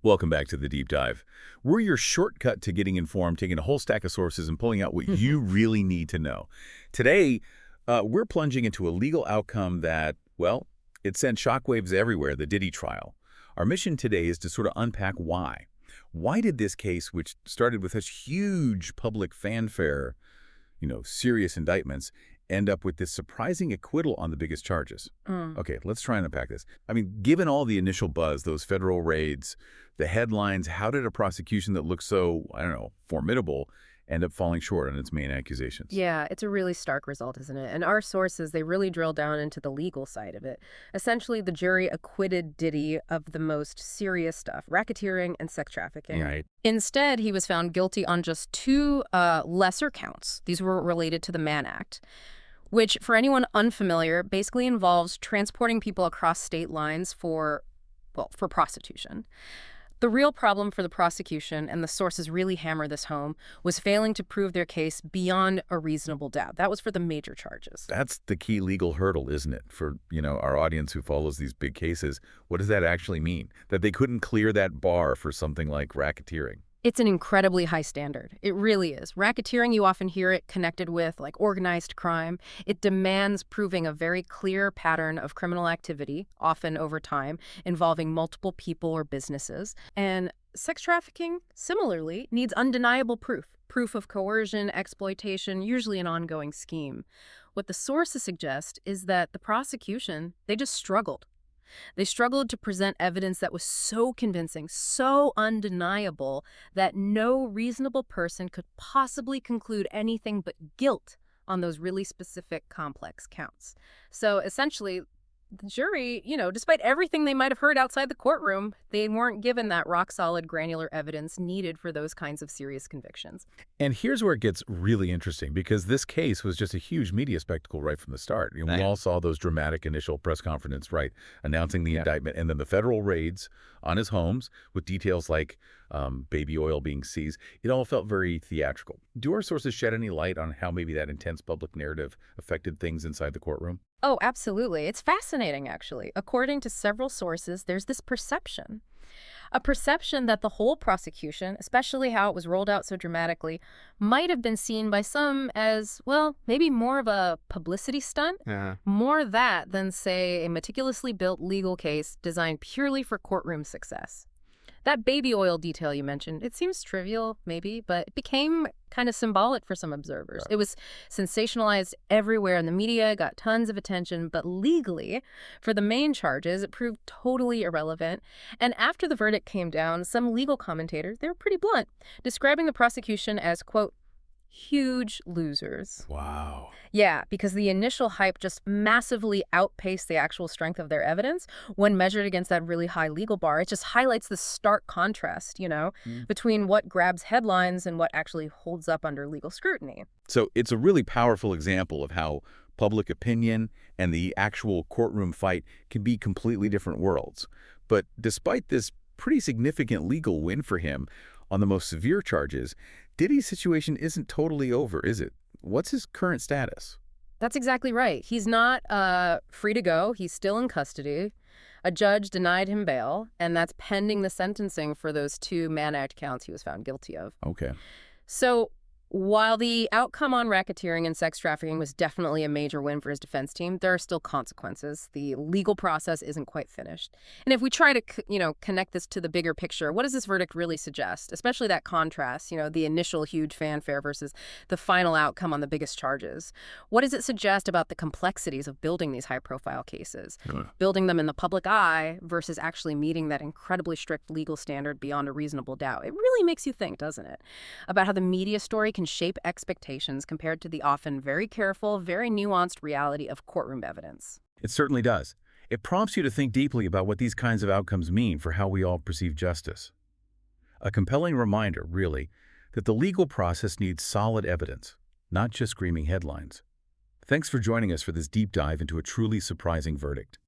Welcome back to the Deep Dive. We're your shortcut to getting informed, taking a whole stack of sources and pulling out what you really need to know. Today, we're plunging into a legal outcome that, well, it sent shockwaves everywhere, the Diddy trial. Our mission today is to sort of unpack why. Why did this case, which started with such huge public fanfare, serious indictments, end up with this surprising acquittal on the biggest charges? Okay, let's try and unpack this. I mean, given all the initial buzz, those federal raids, the headlines, how did a prosecution that looked so, formidable end up falling short on its main accusations? Yeah, it's a really stark result, isn't it? And our sources, they really drill down into the legal side of it. Essentially, the jury acquitted Diddy of the most serious stuff, racketeering and sex trafficking. Right. Instead, he was found guilty on just two lesser counts. These were related to the Mann Act, which, for anyone unfamiliar, basically involves transporting people across state lines for prostitution. The real problem for the prosecution, and the sources really hammer this home, was failing to prove their case beyond a reasonable doubt. That was for the major charges. That's the key legal hurdle, isn't it? For, our audience who follows these big cases, what does that actually mean? That they couldn't clear that bar for something like racketeering? It's an incredibly high standard. It really is. Racketeering, you often hear it connected with, organized crime. It demands proving a very clear pattern of criminal activity, often over time, involving multiple people or businesses. And sex trafficking, similarly, needs undeniable proof of coercion, exploitation, usually an ongoing scheme. What the sources suggest is that the prosecution, they just struggled. They struggled to present evidence that was so convincing, so undeniable, that no reasonable person could possibly conclude anything but guilt on those really specific, complex counts. So essentially, the jury, despite everything they might have heard outside the courtroom, they weren't given that rock-solid, granular evidence needed for those kinds of serious convictions. And here's where it gets really interesting, because this case was just a huge media spectacle right from the start. We all saw those dramatic initial press conferences, right, announcing the indictment, and then the federal raids on his homes with details like baby oil being seized. It all felt very theatrical. Do our sources shed any light on how maybe that intense public narrative affected things inside the courtroom? Oh, absolutely. It's fascinating, actually. According to several sources, there's this perception. A perception that the whole prosecution, especially how it was rolled out so dramatically, might have been seen by some as, maybe more of a publicity stunt. More that than, say, a meticulously built legal case designed purely for courtroom success. That baby oil detail you mentioned, it seems trivial, maybe, but it became kind of symbolic for some observers. It was sensationalized everywhere in the media, got tons of attention, but legally, for the main charges, it proved totally irrelevant. And after the verdict came down, some legal commentators, they were pretty blunt, describing the prosecution as, quote, huge losers. Wow. Yeah, because the initial hype just massively outpaced the actual strength of their evidence when measured against that really high legal bar. It just highlights the stark contrast, between what grabs headlines and what actually holds up under legal scrutiny. So it's a really powerful example of how public opinion and the actual courtroom fight can be completely different worlds. But despite this pretty significant legal win for him on the most severe charges, Diddy's situation isn't totally over, is it? What's his current status? That's exactly right. He's not free to go. He's still in custody. A judge denied him bail, and that's pending the sentencing for those two Mann Act counts he was found guilty of. Okay. So while the outcome on racketeering and sex trafficking was definitely a major win for his defense team, there are still consequences. The legal process isn't quite finished. And if we try to, connect this to the bigger picture, what does this verdict really suggest? Especially that contrast, the initial huge fanfare versus the final outcome on the biggest charges. What does it suggest about the complexities of building these high-profile cases? Building them in the public eye versus actually meeting that incredibly strict legal standard beyond a reasonable doubt. It really makes you think, doesn't it? About how the media story can shape expectations compared to the often very careful, very nuanced reality of courtroom evidence. It certainly does. It prompts you to think deeply about what these kinds of outcomes mean for how we all perceive justice. A compelling reminder, really, that the legal process needs solid evidence, not just screaming headlines. Thanks for joining us for this deep dive into a truly surprising verdict.